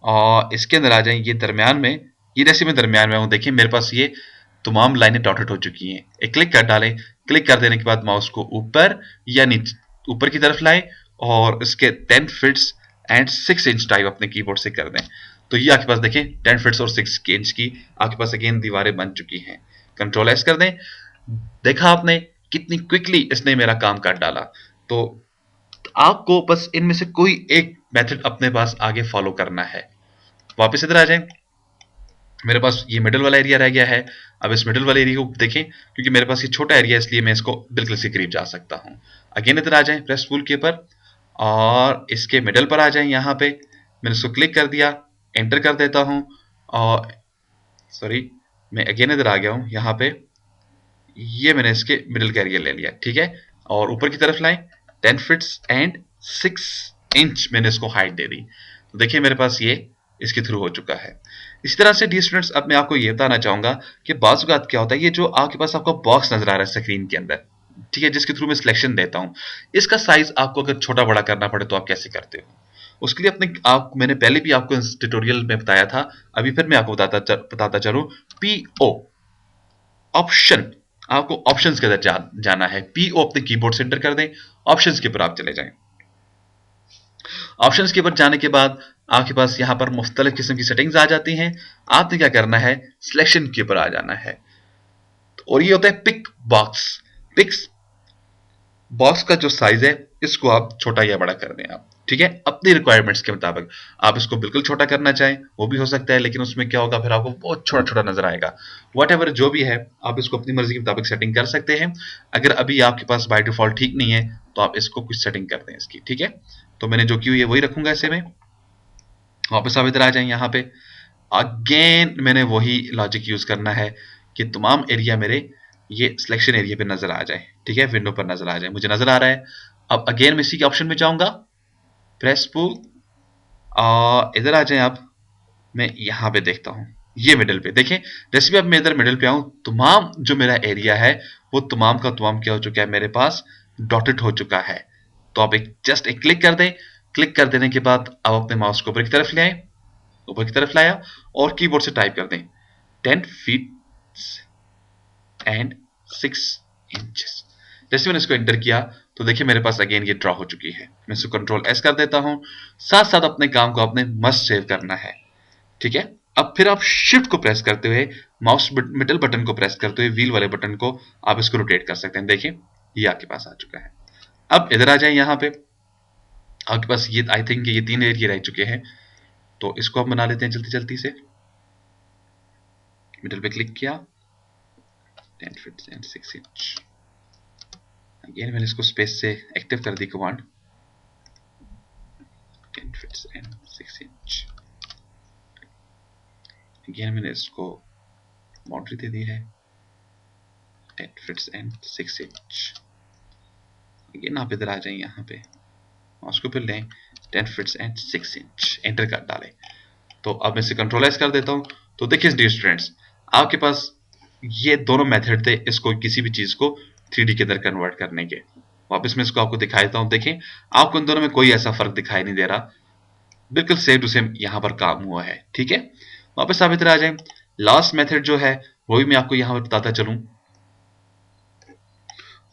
और इसके अंदर आ जाए, ये दरमियान में, ये जैसे मैं दरमियान में हूं, देखिए मेरे पास ये तमाम लाइनें डॉटेड हो चुकी हैं। एक क्लिक कर डालें, क्लिक कर देने के बाद माउस को ऊपर या नीचे ऊपर की तरफ लाएं और इसके 10 फीट्स एंड 6 इंच टाइप अपने कीबोर्ड से कर दें। तो ये आपके पास देखें 10 फीट्स और 6 इंच की आपके पास अगेन दीवारें बन चुकी हैं। कंट्रोल एस कर दें, देखा आपने कितनी क्विकली इसने मेरा काम कर डाला। तो आपको बस इनमें से कोई एक मेथड अपने पास आगे फॉलो करना है। वापस इधर आ जाएं, मेरे पास ये मिडल वाला एरिया रह गया है। अब इस मिडल वाले एरिया को देखें, क्योंकि मेरे पास ये छोटा एरिया है इसलिए मैं इसको बिल्कुल से करीब जा सकता हूं। अगेन इधर आ जाएं प्रेस टूल के ऊपर और इसके मिडल पर आ जाएं। यहाँ पे मैंने इसको क्लिक कर दिया, एंटर कर देता हूं और सॉरी मैं अगेन इधर आ गया हूं। यहाँ पे ये मैंने इसके मिडल का एरिया ले लिया। ठीक है, और ऊपर की तरफ लाएं, 10 फीट्स एंड 6 इंच मैंने इसको हाइट दे दी। तो देखिए मेरे पास ये इसके थ्रू हो चुका है। इसी तरह से डियर स्टूडेंट्स, अब मैं आपको ये बताना चाहूंगा कि बाज़ औक़ात क्या होता है, ये जो आपके पास आपको बॉक्स नजर आ रहा है स्क्रीन के अंदर, ठीक है, जिसके थ्रू मैं सिलेक्शन देता हूं, इसका साइज आपको अगर छोटा बड़ा करना पड़े तो आप कैसे करते हो? उसके लिए मैंने पहले भी आपको इस ट्यूटोरियल में बताया था, अभी फिर मैं आपको बताता चलूं। पीओ ऑप्शन, आपको ऑप्शंस के अंदर जाना है। पीओ अपने कीबोर्ड से एंटर कर दें, ऑप्शंस के ऊपर आप चले जाएं। ऑप्शंस के ऊपर जाने के बाद आपके पास यहां पर मुख्तलिफ किस्म की सेटिंग्स आ जाती हैं। आपने क्या करना है, सिलेक्शन के ऊपर आ जाना है, और ये होता है पिक बॉक्स। पिक्स बॉक्स का जो साइज है, इसको आप छोटा या बड़ा कर दें आप, ठीक है, अपनी रिक्वायरमेंट्स के मुताबिक। आप इसको बिल्कुल छोटा करना चाहें वो भी हो सकता है, लेकिन उसमें क्या होगा, फिर आपको बहुत छोटा छोटा नजर आएगा। वट जो भी है, आप इसको अपनी मर्जी के मुताबिक सेटिंग कर सकते हैं। अगर अभी आपके पास बाय डिफॉल्ट ठीक नहीं है तो आप इसको कुछ सेटिंग कर दें इसकी, ठीक है। तो मैंने जो की हुई है वही रखूंगा ऐसे में। वापस आप इधर आ जाए, यहाँ पे अगेन मैंने वही लॉजिक यूज करना है कि तमाम एरिया मेरे ये सिलेक्शन एरिया पे नजर आ जाए, ठीक है, विंडो पर नजर आ जाए, मुझे नजर आ रहा है। अब अगेन मैं इसी के ऑप्शन में जाऊंगा, प्रेस पुल, इधर आ जाए आप। मैं यहां पे देखता हूं, ये मिडिल पे देखें, जैसे भी अब मैं इधर मिडिल पे आऊं, तमाम जो मेरा एरिया है वो तमाम का तमाम क्या हो चुका है, मेरे पास डॉटेड हो चुका है। तो आप जस्ट एक क्लिक कर दें। क्लिक कर देने के बाद आप अपने माउस को ऊपर की तरफ ले आए, ऊपर की तरफ लाया, और कीबोर्ड से टाइप कर दें 10 फीट एंड 6 इंचेस। जैसे मैंने इसको एंटर किया तो देखिए मेरे पास अगेन ये ड्रॉ हो चुकी है। मैं इसको कंट्रोल एस कर देता हूं। साथ साथ अपने काम को आपने मस्ट सेव करना है, ठीक है। अब फिर आप शिफ्ट को प्रेस करते हुए, माउस मिडल बटन को प्रेस करते हुए, व्हील वाले बटन को आप इसको रोटेट कर सकते हैं। देखिए ये आपके पास आ चुका है। अब इधर आ जाए, यहां पे आपके पास ये आई थिंक ये 3 एरिया रह चुके हैं, तो इसको हम बना लेते हैं जल्दी जल्दी से। मिडल पे क्लिक किया, 10 फीट एंड 6 इंच। अगेन मैंने इसको स्पेस से एक्टिव कर दी command, 10 feet and 6 inch. Again मैंने इसको बाउंड्री दे दी है 10 फीट एंड 6 इंच। अगेन आप इधर आ जाए, यहाँ पे माउस को फिर लें, 10 फीट एंड 6 इंच, एंटर कर डालें। तो अब मैं इसे कंट्रोल एस कर देता हूं। तो देखिए डियर स्टूडेंट्स, आपके पास ये दोनों मेथड थे इसको किसी भी चीज को 3D के अंदर कन्वर्ट करने के। वापस मैं इसको आपको दिखा देता हूं। देखें आपको इन दोनों में कोई ऐसा फर्क दिखाई नहीं दे रहा, बिल्कुल सेम टू सेम यहां पर काम हुआ है, ठीक है। वापस आप इधर आ जाए। लास्ट मेथड जो है वो भी मैं आपको यहां पर बताता चलूं,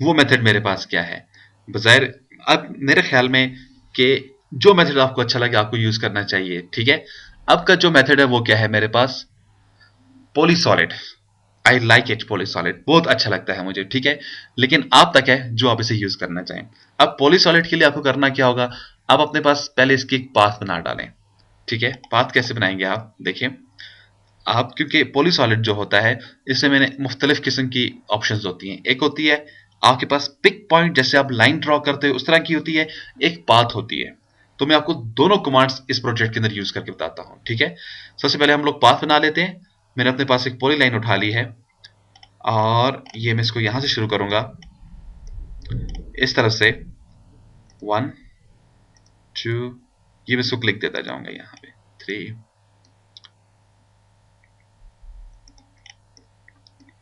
वो मेथड मेरे पास क्या है। बजाय अब मेरे ख्याल में कि जो मेथड आपको अच्छा लगे आपको यूज करना चाहिए, ठीक है। अब का जो मेथड है वो क्या है मेरे पास, polysolid. I like it, polysolid बहुत अच्छा लगता है मुझे, ठीक है। लेकिन आप तक है जो आप इसे यूज करना चाहें। अब पॉलीसॉलिड के लिए आपको करना क्या होगा, आप अपने पास पहले इसकी एक पाथ बना डालें, ठीक है। पाथ कैसे बनाएंगे आप देखिए, आप क्योंकि पॉलीसॉलिड जो होता है इसमें मैंने मुख्तलिफ किस्म की ऑप्शंस होती हैं। एक होती है आपके पास पिक पॉइंट, जैसे आप लाइन ड्रॉ करते हो उस तरह की होती है, एक पाथ होती है। तो मैं आपको दोनों कमांड्स इस प्रोजेक्ट के अंदर यूज करके बताता हूं, ठीक है। सबसे पहले हम लोग पाथ बना लेते हैं। मैंने अपने पास एक पॉली लाइन उठा ली है, और ये मैं इसको यहां से शुरू करूंगा इस तरह से 1 2, ये मैं इसको क्लिक देता जाऊंगा यहां पे 3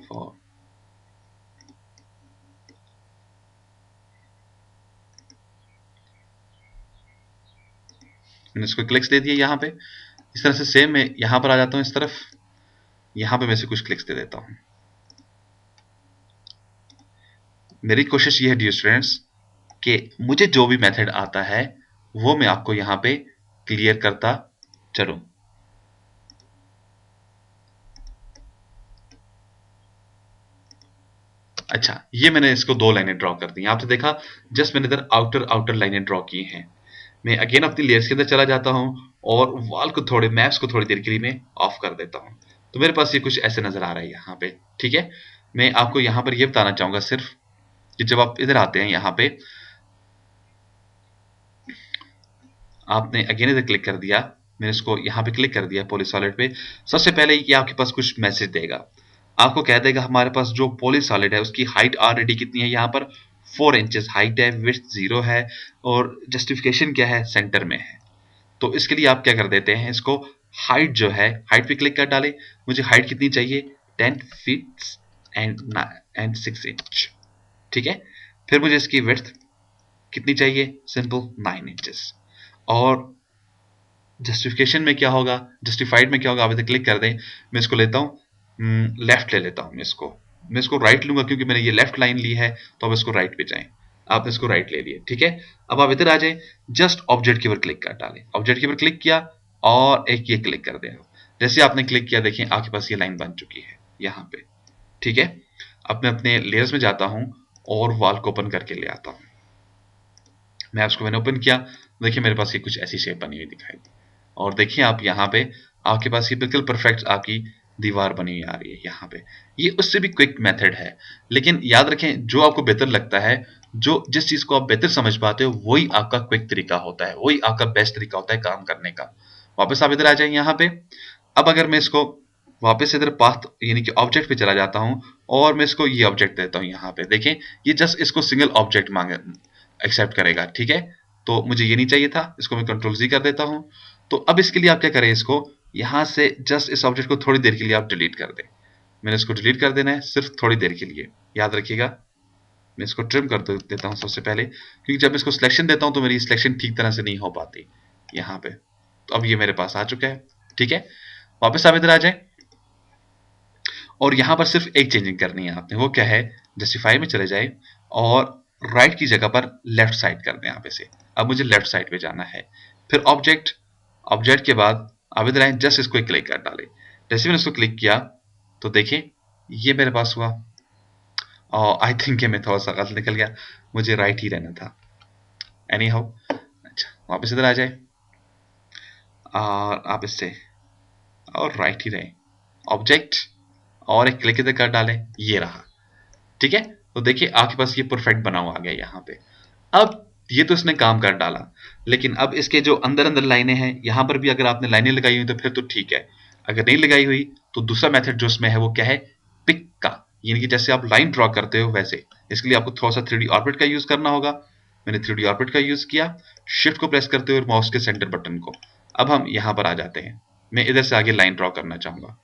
4। मैंने इसको क्लिक्स दे दिए यहां पे। इस तरह से सेम मैं यहां पर आ जाता हूं इस तरफ, यहां पे मैं से कुछ क्लिक्स दे देता हूं। मेरी कोशिश ये है डियर स्टूडेंट्स कि मुझे जो भी मेथड आता है वो मैं आपको यहां पे क्लियर करता चलूं। अच्छा, ये मैंने इसको 2 लाइनें ड्रॉ कर दी, आपने देखा जस्ट मैंने इधर आउटर आउटर लाइनें ड्रॉ की हैं। मैं अगेन अपनी लेयर्स के अंदर चला जाता हूं, और वॉल को थोड़े मैप्स को थोड़ी देर के लिए मैं ऑफ कर देता हूं। तो मेरे पास ये कुछ ऐसे नजर आ रहा है यहाँ पे, ठीक है। मैं आपको यहाँ पर ये बताना चाहूंगा सिर्फ कि जब आप इधर आते हैं यहाँ पे, आपने अगेन इधर क्लिक कर दिया, मैंने इसको यहाँ पे क्लिक कर दिया पॉलीसॉलिड पे। सबसे पहले ये आपके पास कुछ मैसेज देगा, आपको कह देगा हमारे पास जो पॉलीसॉलिड है उसकी हाइट ऑलरेडी कितनी है, यहाँ पर 4 इंचेस हाइट है, विड्थ 0 है, और जस्टिफिकेशन क्या है, सेंटर में है। तो इसके लिए आप क्या कर देते हैं, इसको हाइट जो है, हाइट पे क्लिक कर डाले, मुझे हाइट कितनी चाहिए, 10 फीट एंड 6 इंच। ठीक है, फिर मुझे इसकी विड्थ कितनी चाहिए, सिंपल 9 इंचेस। और जस्टिफिकेशन में क्या होगा, जस्टिफाइड में क्या होगा, आप इधर क्लिक कर दें, मैं इसको लेता हूँ लेफ्ट ले लेता हूँ, मैं इसको राइट लूंगा क्योंकि मैंने ये लेफ्ट लाइन ली है, तो अब इसको राइट पे जाएं। आपने इसको राइट ले लिया, ठीक है। अब आप इधर आ जाए, जस्ट ऑब्जेक्ट के ऊपर क्लिक कर डालें, ऑब्जेक्ट के ऊपर क्लिक किया और एक ये क्लिक कर दें। जैसे आपने क्लिक किया, देखें आपके पास ये लाइन बन चुकी है यहाँ पे, ठीक है। अब मैं अपने लेयर्स में जाता हूँ और वॉल को ओपन करके ले आता हूँ। मैं उसको मैंने ओपन किया, देखिए मेरे पास ये कुछ ऐसी शेप बनी हुई दिखाई दी। और देखिए आप यहाँ पे आपके पास ये बिल्कुल परफेक्ट आपकी दीवार बनी हुई आ रही है यहाँ पे। ये उससे भी क्विक मेथड है, लेकिन याद रखें जो आपको बेहतर लगता है, जो जिस चीज को आप बेहतर समझ पाते हो, वही आपका क्विक तरीका होता है, वही आपका बेस्ट तरीका होता है काम करने का। वापस आप इधर आ जाए यहाँ पे। अब अगर मैं इसको वापस इधर पाथ यानी कि ऑब्जेक्ट पे चला जाता हूँ और मैं इसको ये ऑब्जेक्ट देता हूँ यहाँ पे, देखें ये जस्ट इसको सिंगल ऑब्जेक्ट मांगे एक्सेप्ट करेगा, ठीक है। तो मुझे ये नहीं चाहिए था, इसको मैं कंट्रोल जी कर देता हूँ। तो अब इसके लिए आप क्या करें, इसको यहाँ से जस्ट इस ऑब्जेक्ट को थोड़ी देर के लिए आप डिलीट कर दें। मैंने इसको डिलीट कर देना है सिर्फ थोड़ी देर के लिए, याद रखिएगा। मैं इसको ट्रिम कर देता हूँ सबसे पहले, क्योंकि जब इसको सिलेक्शन देता हूँ तो मेरी सिलेक्शन ठीक तरह से नहीं हो पाती यहाँ पे। तो अब ये मेरे पास आ चुका है, ठीक है। वापस आप इधर आ जाए और यहाँ पर सिर्फ एक चेंजिंग करनी है आपने, वो क्या है, जस्टिफाई में चले जाए और राइट की जगह पर लेफ्ट साइड कर दें आप इसे। अब मुझे लेफ्ट साइड पे जाना है, फिर ऑब्जेक्ट, ऑब्जेक्ट के बाद आप इधर आए, जस्ट इसको क्लिक कर डाले। जैसे मैंने इसको क्लिक किया तो देखिए ये मेरे पास हुआ। और आई थिंक मैं थोड़ा सा गलत निकल गया, मुझे राइट ही रहना था। एनी हाउ, अच्छा वापस इधर आ जाए और आप इससे और राइट ही रहे, ऑब्जेक्ट और एक क्लिक इधर कर डालें, ये रहा, ठीक है। तो देखिए आपके पास ये परफेक्ट बना हुआ आ गया यहाँ पे। अब ये तो इसने काम कर डाला, लेकिन अब इसके जो अंदर अंदर लाइनें हैं, यहाँ पर भी अगर आपने लाइनें लगाई हुई तो फिर तो ठीक है। अगर नहीं लगाई हुई तो दूसरा मेथड जो इसमें है वो क्या है, पिक का, यानी कि जैसे आप लाइन ड्रॉ करते हो वैसे। इसके लिए आपको थोड़ा सा 3D ऑर्बिट का यूज करना होगा। मैंने 3D ऑर्बिट का यूज किया, शिफ्ट को प्रेस करते हुए माउस के सेंटर बटन को। अब हम यहाँ पर आ जाते हैं, मैं इधर से आगे लाइन ड्रॉ करना चाहूंगा,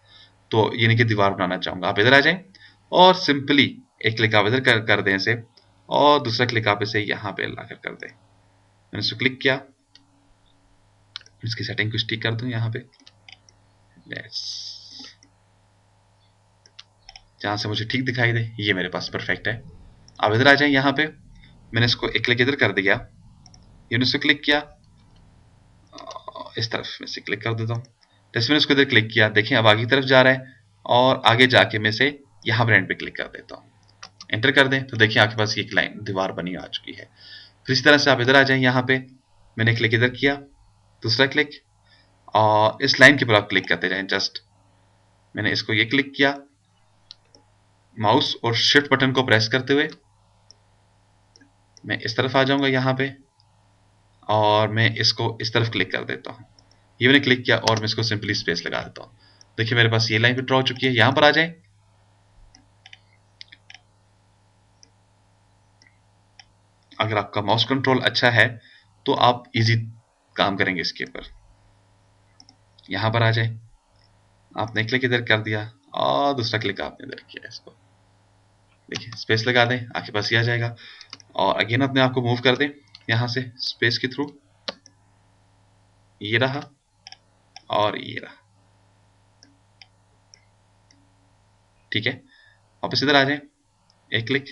तो यानी कि दीवार बनाना चाहूंगा। आप इधर आ जाएं और सिंपली एक क्लिक आप इधर कर दें इसे, और दूसरा क्लिक आप इसे यहाँ पे लाकर कर दें। मैंने इसको क्लिक किया, इसकी सेटिंग कुछ ठीक कर दूं यहाँ पे, जहां से मुझे ठीक दिखाई दे, ये मेरे पास परफेक्ट है। आप इधर आ जाए यहाँ पे, मैंने इसको एक क्लिक इधर कर दिया, ये इसको क्लिक किया, इस तरफ में से क्लिक कर देता हूँ। जैसे मैंने इसको इधर क्लिक किया, देखें अब आगे की तरफ जा रहा है, और आगे जाके मैं से यहाँ पर एंड पे क्लिक कर देता हूँ, एंटर कर दें, तो देखिए आपके पास एक लाइन दीवार बनी आ चुकी है। फिर इस तरह से आप इधर आ जाए यहाँ पे, मैंने क्लिक इधर किया, दूसरा क्लिक, और इस लाइन के ऊपर आप क्लिक करते जाएं। जस्ट मैंने इसको ये क्लिक किया, माउस और शिफ्ट बटन को प्रेस करते हुए मैं इस तरफ आ जाऊंगा यहाँ पे, और मैं इसको इस तरफ क्लिक कर देता हूँ। ये मैंने क्लिक किया और मैं इसको सिंपली स्पेस लगा देता हूँ। देखिए मेरे पास ये लाइन भी ड्रॉ हो चुकी है। यहाँ पर आ जाए, अगर आपका माउस कंट्रोल अच्छा है तो आप इजी काम करेंगे इसके ऊपर। यहाँ पर आ जाए, आपने क्लिक इधर कर दिया और दूसरा क्लिक आपने इधर किया, इसको देखिए स्पेस लगा दें, आपके पास ये आ जाएगा। और अगेन अपने आप को मूव कर दें यहाँ से स्पेस के थ्रू, ये रहा और ये रहा, ठीक है। वापस इधर आ जाए, एक क्लिक,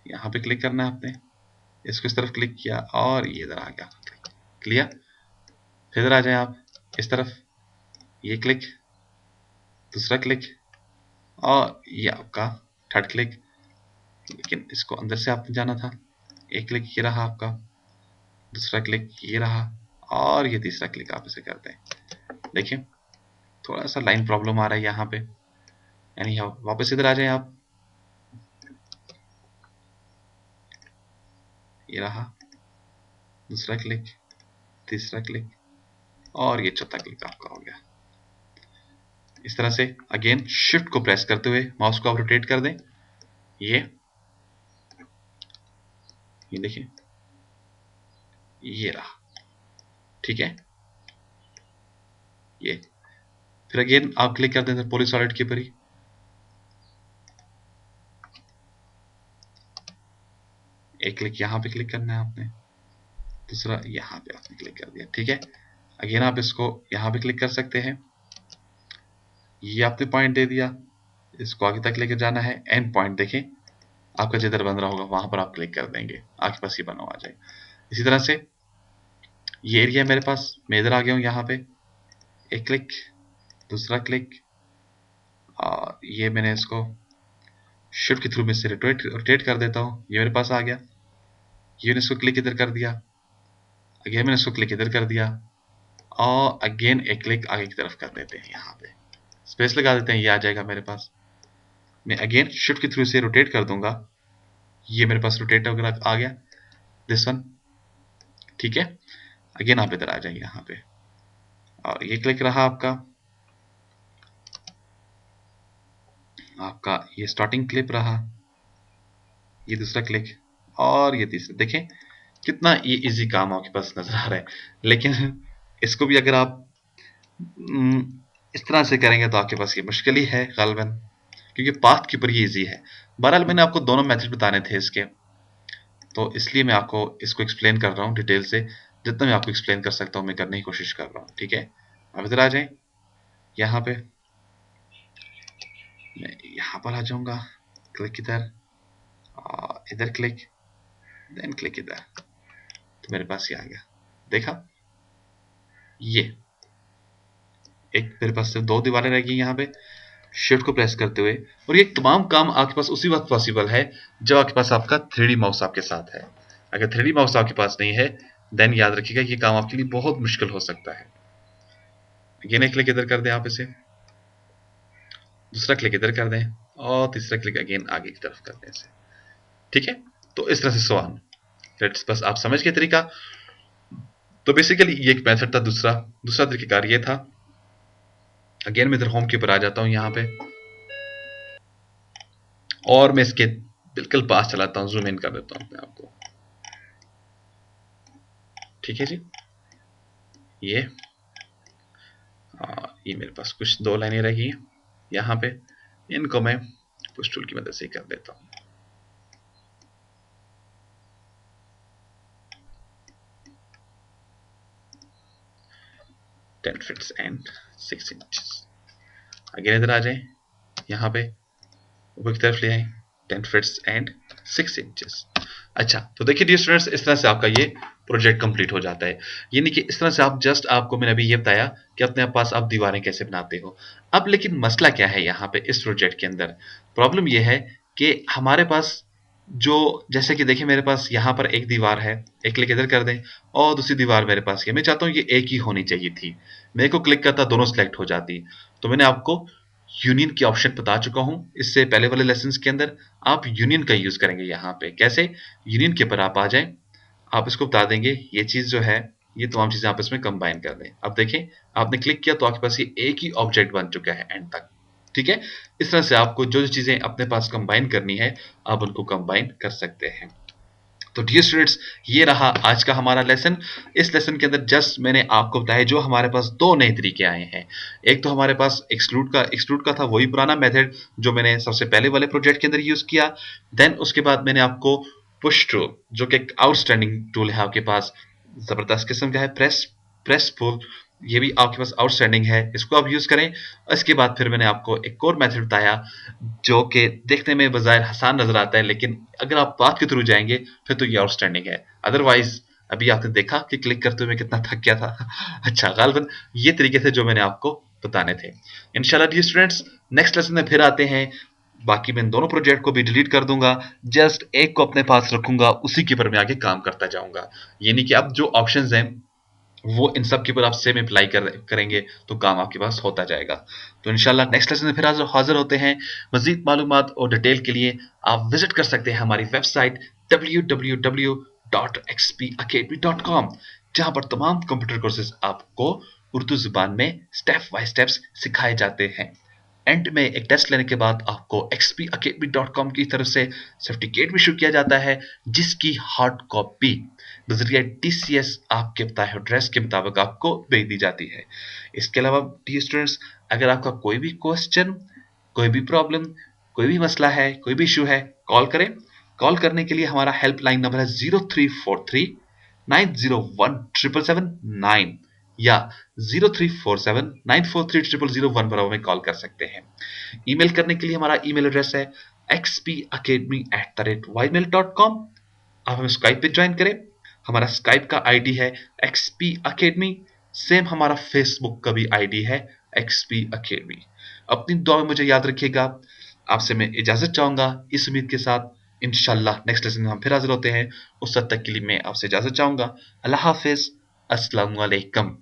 यहाँ पे क्लिक करना है आपने, इसको इस तरफ क्लिक किया और ये इधर आ गया, क्लियर। फिर इधर आ जाए आप इस तरफ, ये क्लिक, दूसरा क्लिक, और ये आपका थर्ड क्लिक, लेकिन इसको अंदर से आपने जाना था। एक क्लिक ये रहा आपका, दूसरा क्लिक ये रहा, और ये तीसरा क्लिक आप इसे करते हैं। देखिए थोड़ा सा लाइन प्रॉब्लम आ रहा है यहाँ पे। यानी वापस इधर आ जाए आप, ये रहा, दूसरा क्लिक, तीसरा क्लिक, और ये चौथा क्लिक आपका हो गया। इस तरह से अगेन शिफ्ट को प्रेस करते हुए माउस को आप रोटेट कर दें, ये देखिए ये रहा, ठीक है, ये फिर अगेन आप क्लिक कर दें पॉली सॉलिड के ऊपर ही, एक क्लिक यहां पे क्लिक करना है आपने, दूसरा यहां पे आपने क्लिक कर दिया। ठीक है, अगेन आप इसको यहां पे क्लिक कर सकते हैं, ये आपने पॉइंट दे दिया, इसको आगे तक लेकर जाना है, एंड पॉइंट देखें आपका जिधर बन रहा होगा वहां पर आप क्लिक कर देंगे, आपके पास ये बना हुआ आ जाए। इसी तरह से ये एरिया है मेरे पास, मैं इधर आ गया हूं, यहाँ पे एक क्लिक, दूसरा क्लिक, और ये मैंने इसको शिफ्ट के थ्रू में से रोटेट कर देता हूं, ये मेरे पास आ गया। ये मैंने इसको क्लिक इधर कर दिया, अगेन मैंने इसको क्लिक इधर कर दिया, और अगेन एक क्लिक आगे की तरफ कर देते हैं, यहाँ पे स्पेस लगा देते हैं, ये आ जाएगा मेरे पास। मैं अगेन शिफ्ट के थ्रू से रोटेट कर दूंगा, ये मेरे पास रोटेट वगैरह आ गया, दिस वन। ठीक है, अगेन आप इधर आ जाइए यहाँ पे, और ये क्लिक रहा आपका ये स्टार्टिंग क्लिप रहा, ये दूसरा क्लिक, और ये तीसरा। देखें कितना ये इजी काम आपके पास नजर आ रहा है, लेकिन इसको भी अगर आप इस तरह से करेंगे तो आपके पास ये मुश्किल ही है गालिबन, क्योंकि पाथ के ऊपर ये इजी है। बहरहाल मैंने आपको दोनों मेथड बताने थे इसके, तो इसलिए मैं आपको इसको एक्सप्लेन कर रहा हूँ डिटेल से, जितना मैं आपको एक्सप्लेन कर सकता हूँ मैं करने की कोशिश कर रहा हूँ। ठीक है, अब इधर आ जाए, यहाँ पे मैं यहाँ पर आ जाऊंगा, क्लिक इधर, इधर क्लिक, देन क्लिक इधर, तो मेरे पास ये आ गया। देखा, ये एक मेरे पास सिर्फ दो दीवारें रह गई यहाँ पे शिफ्ट को प्रेस करते हुए, और ये तमाम काम आपके पास उसी वक्त पॉसिबल है जब आपके पास आपका 3D माउस आपके साथ है। अगर 3D माउस आपके पास नहीं है देन याद रखिएगा ये काम आपके लिए बहुत मुश्किल हो सकता है। अगेन एक क्लिक इधर कर दें आप इसे, दूसरा क्लिक इधर कर दें, और तीसरा क्लिक अगेन आगे की तरफ कर दें इसे। ठीक है, तो इस तरह से सवाल बस आप समझ गए तरीका। तो बेसिकली ये एक मेथड था, दूसरा तरीकाकार ये था। अगेन मैं इधर होम के ऊपर आ जाता हूं यहाँ पे, और मैं इसके बिल्कुल पास चलाता हूं, जूम इन कर देता हूं अपने आपको। ठीक है जी, ये ये मेरे पास कुछ दो लाइनें रह गई हैं यहाँ पे, इनको मैं पुश टूल की मदद से कर देता हूं। Ten feats and 6 inches. Again इधर आ जाए, यहाँ पे ऊपर की तरफ ले आए, 10 फीट्स एंड 6 इंचेस। अच्छा, तो देखिए डियर स्टूडेंट्स, इस तरह से आपका ये प्रोजेक्ट कंप्लीट हो जाता है। यानी कि इस तरह से आप जस्ट, आपको मैंने अभी ये बताया कि अपने पास आप दीवारें कैसे बनाते हो। अब लेकिन मसला क्या है यहाँ पे इस प्रोजेक्ट के अंदर, प्रॉब्लम ये है कि हमारे पास जो, जैसे कि देखिए मेरे पास यहाँ पर एक दीवार है, एक क्लिक इधर कर दें, और दूसरी दीवार मेरे पास है, मैं चाहता हूँ ये एक ही होनी चाहिए थी, मेरे को क्लिक करता दोनों सिलेक्ट हो जाती। तो मैंने आपको यूनियन की ऑप्शन बता चुका हूं इससे पहले वाले लेसन्स के अंदर, आप यूनियन का यूज करेंगे यहाँ पे। कैसे? यूनियन के ऊपर आप आ जाएं, आप इसको बता देंगे ये चीज जो है, ये तमाम चीजें आप इसमें कंबाइन कर दें। अब देखें आपने क्लिक किया तो आपके पास ये एक ही ऑब्जेक्ट बन चुका है एंड तक। ठीक है, इस तरह से आपको जो जो चीजें अपने पास कंबाइन करनी है आप उनको कंबाइन कर सकते हैं। तो डियर स्टूडेंट्स, ये रहा आज का हमारा लेसन। इस लेसन के अंदर जस्ट मैंने आपको बताया जो हमारे पास दो नए तरीके आए हैं। एक तो हमारे पास एक्सट्रूड का था, वही पुराना मेथड जो मैंने सबसे पहले वाले प्रोजेक्ट के अंदर यूज किया। देन उसके बाद मैंने आपको पुश टूल, जो कि एक आउटस्टैंडिंग टूल है आपके पास, जबरदस्त किस्म का है, प्रेस पुल, ये भी आपके पास आउटस्टैंडिंग है, इसको आप यूज करें। इसके बाद फिर मैंने आपको एक और मेथड बताया जो कि देखने में बजाय आसान नजर आता है, लेकिन अगर आप बात के थ्रू जाएंगे फिर तो ये आउटस्टैंडिंग है। अदरवाइज अभी आपने देखा कि क्लिक करते हुए मैं कितना थक गया था। अच्छा, गालिबन ये तरीके थे जो मैंने आपको बताने थे। इंशाल्लाह डियर स्टूडेंट्स, नेक्स्ट लेसन में फिर आते हैं। बाकी मैं दोनों प्रोजेक्ट को भी डिलीट कर दूंगा, जस्ट एक को अपने पास रखूंगा, उसी के ऊपर मैं आगे काम करता जाऊंगा। यानी कि अब जो ऑप्शंस हैं वो इन सब के ऊपर आप सेम अप्लाई करेंगे तो काम आपके पास होता जाएगा। तो इंशाल्लाह नेक्स्ट लेसन में फिर हाजिर होते हैं। मजीद मालूमात और डिटेल के लिए आप विजिट कर सकते हैं हमारी वेबसाइट www.xpacademy.com, जहां पर तमाम कंप्यूटर कोर्सेज आपको उर्दू जुबान में स्टेप बाय स्टेप्स सिखाए जाते हैं। एंड में एक टेस्ट लेने के बाद आपको xpacademy.com की तरफ से सर्टिफिकेट भी इशू किया जाता है, जिसकी हार्ड कॉपी नजरिया टीसीएस आपके बताए एड्रेस के मुताबिक आपको भेज दी जाती है। इसके अलावा डियर स्टूडेंट्स, अगर आपका कोई भी क्वेश्चन, कोई भी प्रॉब्लम, कोई भी मसला है, कोई भी इशू है, कॉल करें। कॉल करने के लिए हमारा हेल्पलाइन नंबर है 0343 901 777 9 या 0347 943 0001 पर हमें कॉल कर सकते हैं। ईमेल करने के लिए हमारा ईमेल एड्रेस है xpacademy@ymail.com। आप हमें स्काइप पे ज्वाइन करें। हमारा स्काइप का आईडी है XP Academy। सेम हमारा फेसबुक का भी आईडी है XP Academy। अपनी दुआ में मुझे याद रखिएगा। आपसे मैं इजाजत चाहूंगा इस उम्मीद के साथ, इंशाल्लाह नेक्स्ट लेसन में हम फिर हाजिर होते हैं। उस वक्त तक के लिए मैं आपसे इजाजत चाहूंगा। अल्लाह हाफिज, अस्सलाम वालेकुम।